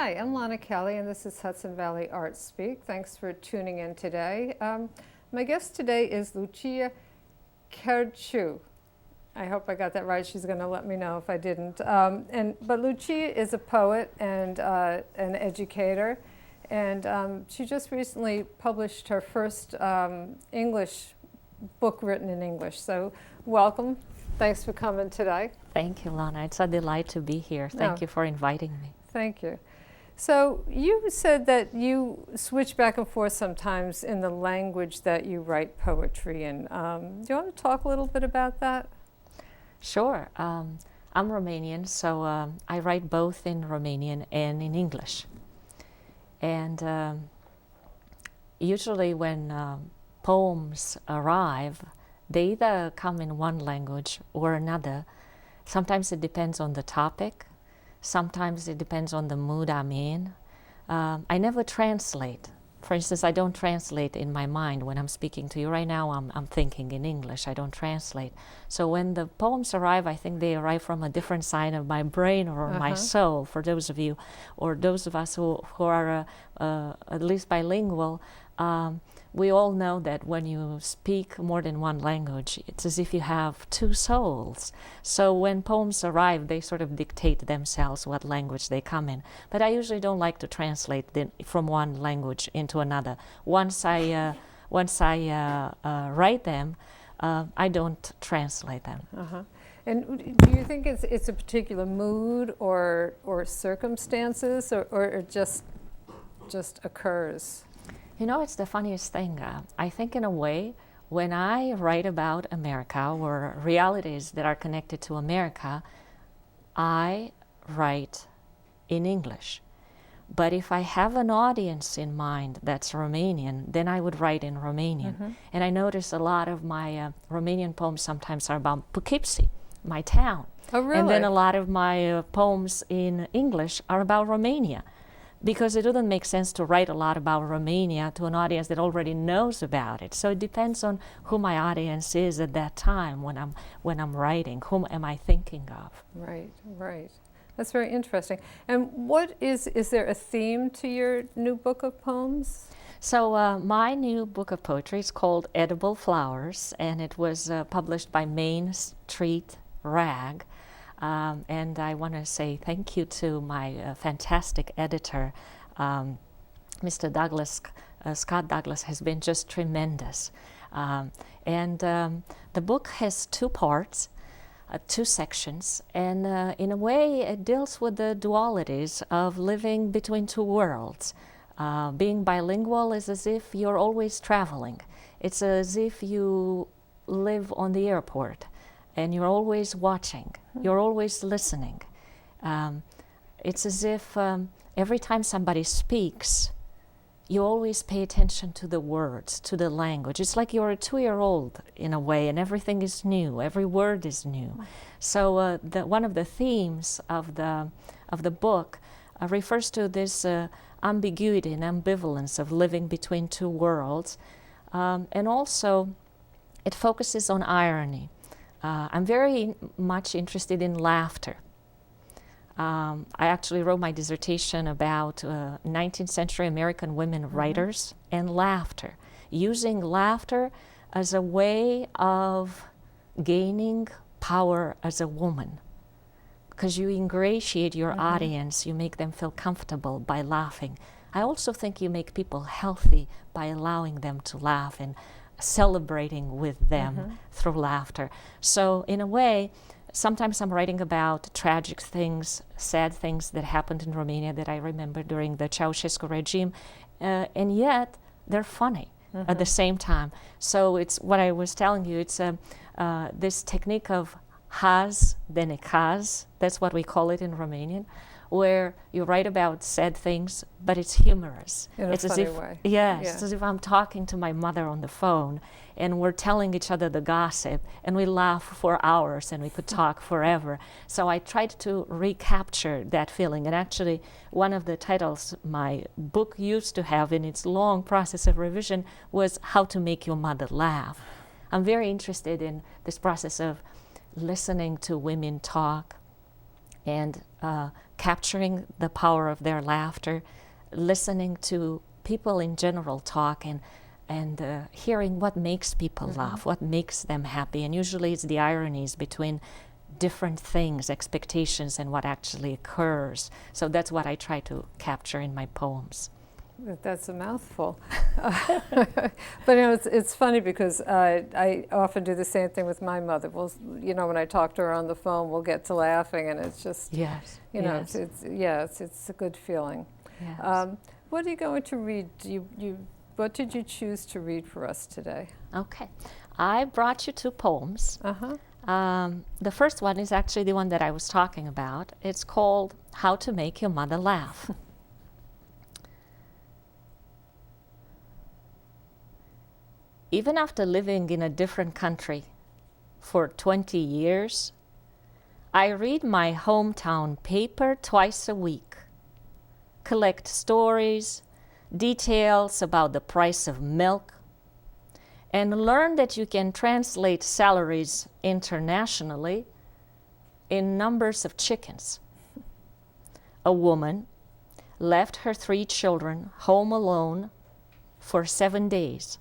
Hi, I'm Lonna Kelly, and this is Hudson Valley Art Speak. Thanks for tuning in today. My guest today is Lucia Cherciu. I hope I got that right. She's going to let me know if I didn't. But Lucia is a poet and an educator, and she just recently published her first English book written in English. So welcome. Thanks for coming today. Thank you, Lonna. It's a delight to be here. Thank you for inviting me. Thank you. So you said that you switch back and forth sometimes in the language that you write poetry in. Do you want to talk a little bit about that? Sure. I'm Romanian, so I write both in Romanian and in English. And usually when poems arrive, they either come in one language or another. Sometimes it depends on the topic. Sometimes it depends on the mood I'm in. I never translate. For instance, I don't translate in my mind when I'm speaking to you. Right now I'm thinking in English. I don't translate. So when the poems arrive, I think they arrive from a different side of my brain or my soul, for those of you, or those of us who are at least bilingual. We all know that when you speak more than one language, it's as if you have two souls. So when poems arrive, they sort of dictate themselves what language they come in. But I usually don't like to translate from one language into another. Once I write them, I don't translate them. And do you think it's a particular mood or circumstances, or it just occurs? You know, it's the funniest thing. I think in a way, when I write about America or realities that are connected to America, I write in English. But if I have an audience in mind that's Romanian, then I would write in Romanian. And I notice a lot of my Romanian poems sometimes are about Poughkeepsie, my town. Oh, really? And then a lot of my poems in English are about Romania. Because it doesn't make sense to write a lot about Romania to an audience that already knows about it. So it depends on who my audience is at that time when I'm writing. Whom am I thinking of? Right, right. That's very interesting. And what is there a theme to your new book of poems? So my new book of poetry is called Edible Flowers, and it was published by Main Street Rag. And I want to say thank you to my fantastic editor, Mr. Douglas. Scott Douglas has been just tremendous. The book has two parts, two sections, and in a way it deals with the dualities of living between two worlds. Being bilingual is as if you're always traveling. It's as if you live on the airport. And you're always watching, you're always listening. It's as if every time somebody speaks, you always pay attention to the words, to the language. It's like you're a 2-year-old in a way, and everything is new, every word is new. So one of the themes of the book refers to this ambiguity and ambivalence of living between two worlds. And also, it focuses on irony. I'm very much interested in laughter. I actually wrote my dissertation about 19th century American women writers and laughter, using laughter as a way of gaining power as a woman. Because you ingratiate your audience, you make them feel comfortable by laughing. I also think you make people healthy by allowing them to laugh and celebrating with them through laughter. So in a way, sometimes I'm writing about tragic things, sad things that happened in Romania that I remember during the Ceausescu regime, and yet they're funny at the same time. So it's what I was telling you, it's this technique of haz de necaz, that's what we call it in Romanian, where you write about sad things, but it's humorous. In a funny way. Yes, it's as if I'm talking to my mother on the phone, and we're telling each other the gossip, and we laugh for hours, and we could talk forever. So I tried to recapture that feeling, and actually one of the titles my book used to have in its long process of revision was How to Make Your Mother Laugh. I'm very interested in this process of listening to women talk, and capturing the power of their laughter, listening to people in general talk, and hearing what makes people laugh, what makes them happy. And usually it's the ironies between different things, expectations, and what actually occurs. So that's what I try to capture in my poems. That's a mouthful. But it's funny because I often do the same thing with my mother. When I talk to her on the phone, we'll get to laughing, and it's just, Yes. it's a good feeling. Yes. What are you going to read? What did you choose to read for us today? Okay. I brought you 2 poems. Uh-huh. The first one is actually the one that I was talking about. It's called How to Make Your Mother Laugh. Even after living in a different country for 20 years, I read my hometown paper twice a week, collect stories, details about the price of milk, and learn that you can translate salaries internationally in numbers of chickens. A woman left her 3 children home alone for 7 days,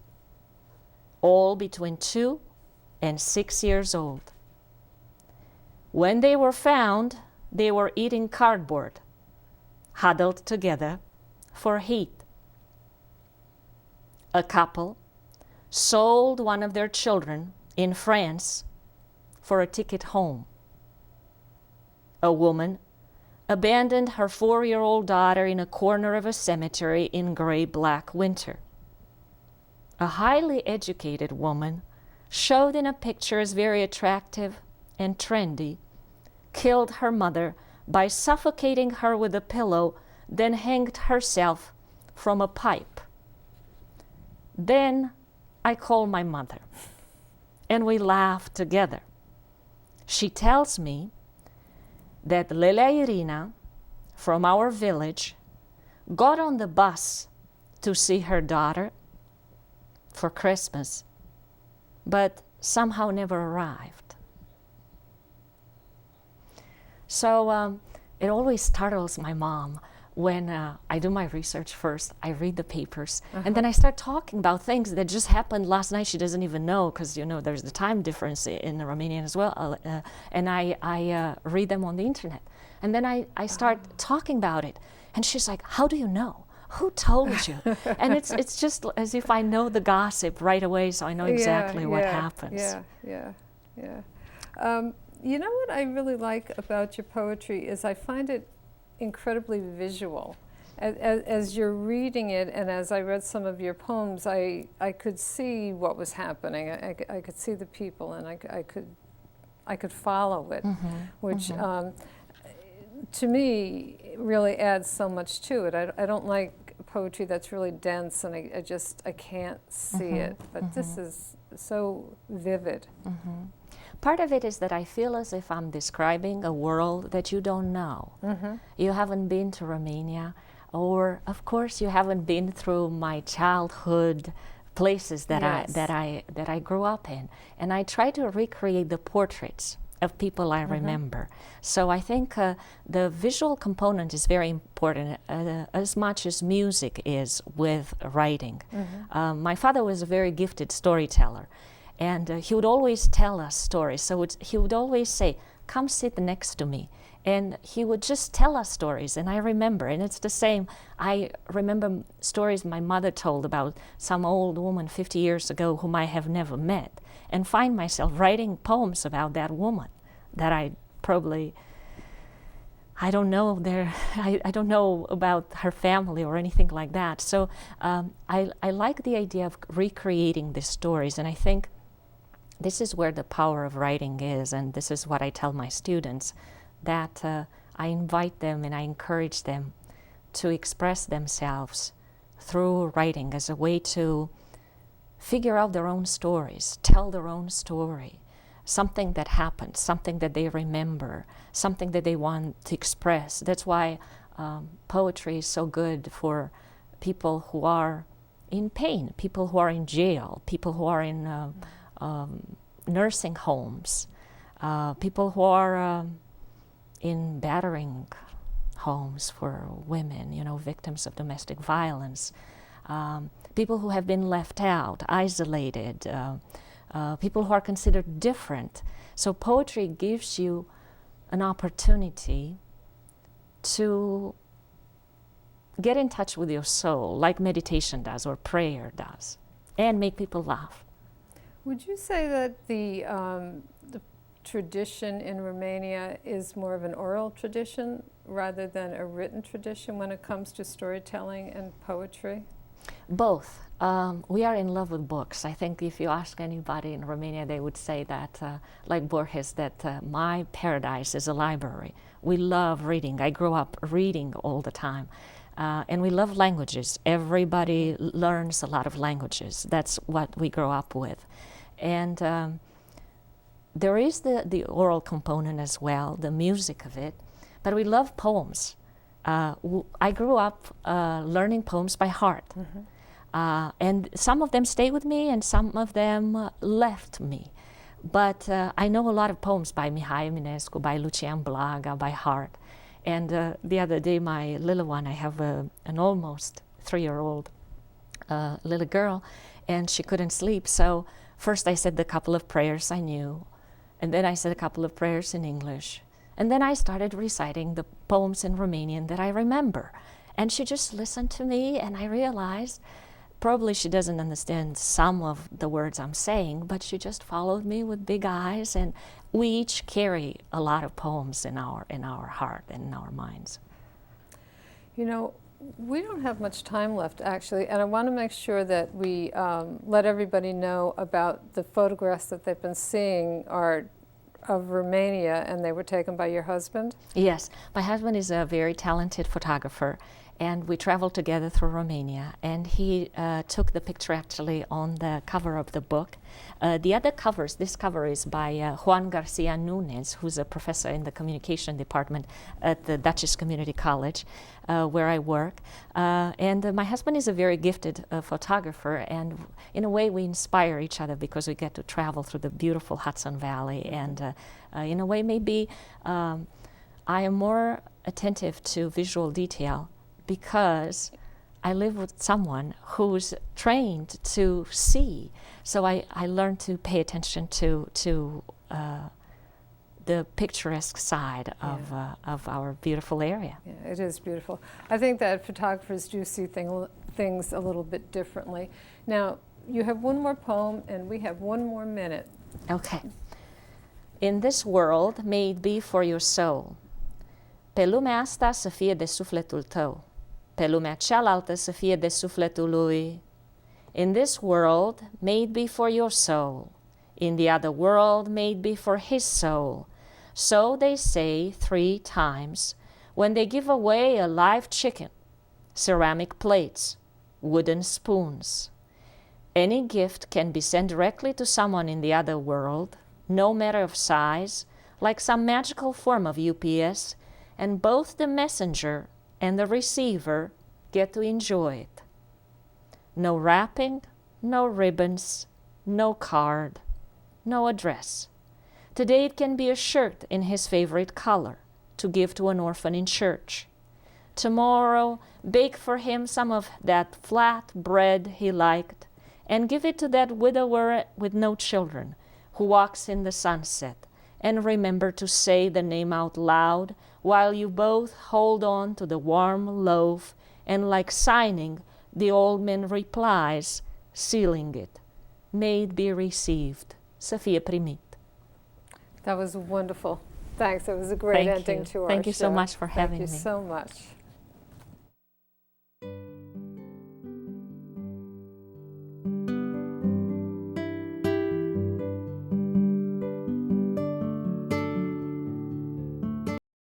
all between 2 and 6 years old. When they were found, they were eating cardboard, huddled together for heat. A couple sold one of their children in France for a ticket home. A woman abandoned her 4-year-old daughter in a corner of a cemetery in gray-black winter. A highly educated woman, showed in a picture as very attractive and trendy, killed her mother by suffocating her with a pillow, then hanged herself from a pipe. Then I call my mother, and we laugh together. She tells me that Lela Irina, from our village, got on the bus to see her daughter for Christmas, but somehow never arrived. So it always startles my mom when I do my research first. I read the papers, and then I start talking about things that just happened last night. She doesn't even know, because there's the time difference in the Romanian as well, and I read them on the internet. And then I start talking about it, and she's like, "How do you know? Who told you?" And it's just as if I know the gossip right away, so I know exactly what happens. Yeah. You know what I really like about your poetry is I find it incredibly visual. As you're reading it, and as I read some of your poems, I could see what was happening. I could see the people, and I could follow it, which to me really adds so much to it. I don't like poetry that's really dense, and I can't see it. But this is so vivid. Part of it is that I feel as if I'm describing a world that you don't know. You haven't been to Romania, or of course you haven't been through my childhood places that I grew up in, and I try to recreate the portraits of people I remember. So I think the visual component is very important, as much as music is with writing. My father was a very gifted storyteller, and he would always tell us stories. So he would always say, "Come sit next to me." And he would just tell us stories, and I remember, and it's the same. I remember stories my mother told about some old woman 50 years ago whom I have never met, and find myself writing poems about that woman that I don't know I don't know about her family or anything like that. So I like the idea of recreating these stories, and I think this is where the power of writing is, and this is what I tell my students, that I invite them and I encourage them to express themselves through writing as a way to figure out their own stories, tell their own story, something that happened, something that they remember, something that they want to express. That's why poetry is so good for people who are in pain, people who are in jail, people who are in nursing homes, people who are in battering homes for women, you know, victims of domestic violence, people who have been left out, isolated, people who are considered different. So poetry gives you an opportunity to get in touch with your soul, like meditation does or prayer does, and make people laugh. Would you say that the tradition in Romania is more of an oral tradition rather than a written tradition when it comes to storytelling and poetry? Both. We are in love with books. I think if you ask anybody in Romania, they would say that, like Borges, that my paradise is a library. We love reading. I grew up reading all the time. And we love languages. Everybody learns a lot of languages. That's what we grow up with. And there is the oral component as well, the music of it. But we love poems. I grew up learning poems by heart. Mm-hmm. And some of them stay with me and some of them left me. But I know a lot of poems by Mihai Eminescu, by Lucian Blaga, by heart. And the other day, my little one, I have an almost 3-year-old little girl, and she couldn't sleep. So first I said the couple of prayers I knew, and then I said a couple of prayers in English. And then I started reciting the poems in Romanian that I remember. And she just listened to me, and I realized probably she doesn't understand some of the words I'm saying, but she just followed me with big eyes, and we each carry a lot of poems in our heart and in our minds. You know, we don't have much time left, actually, and I want to make sure that we let everybody know about the photographs that they've been seeing are of Romania, and they were taken by your husband? Yes, my husband is a very talented photographer, and we traveled together through Romania, and he took the picture actually on the cover of the book. The other covers, this cover is by Juan Garcia Nunez, who's a professor in the communication department at the Duchess Community College, where I work. And my husband is a very gifted photographer, and in a way we inspire each other because we get to travel through the beautiful Hudson Valley, and in a way maybe I am more attentive to visual detail because I live with someone who's trained to see. So I learned to pay attention to the picturesque side of our beautiful area. Yeah, it is beautiful. I think that photographers do see things a little bit differently. Now, you have one more poem, and we have one more minute. Okay. In this world, may it be for your soul. Pe lumea asta să fie de sufletul tău. Pe lumea cealaltă să fie de sufletul lui. In this world, may it be for your soul. In the other world, may it be for his soul. So they say 3 times when they give away a live chicken, ceramic plates, wooden spoons. Any gift can be sent directly to someone in the other world, no matter of size, like some magical form of UPS, and both the messenger and the receiver get to enjoy it. No wrapping, no ribbons, no card, no address. Today it can be a shirt in his favorite color to give to an orphan in church. Tomorrow, bake for him some of that flat bread he liked and give it to that widower with no children who walks in the sunset, and remember to say the name out loud while you both hold on to the warm loaf, and like signing, the old man replies, sealing it, may it be received, să fie primit. That was wonderful. Thanks. It was a great ending to our show. Thank you so much for having me. Thank you so much.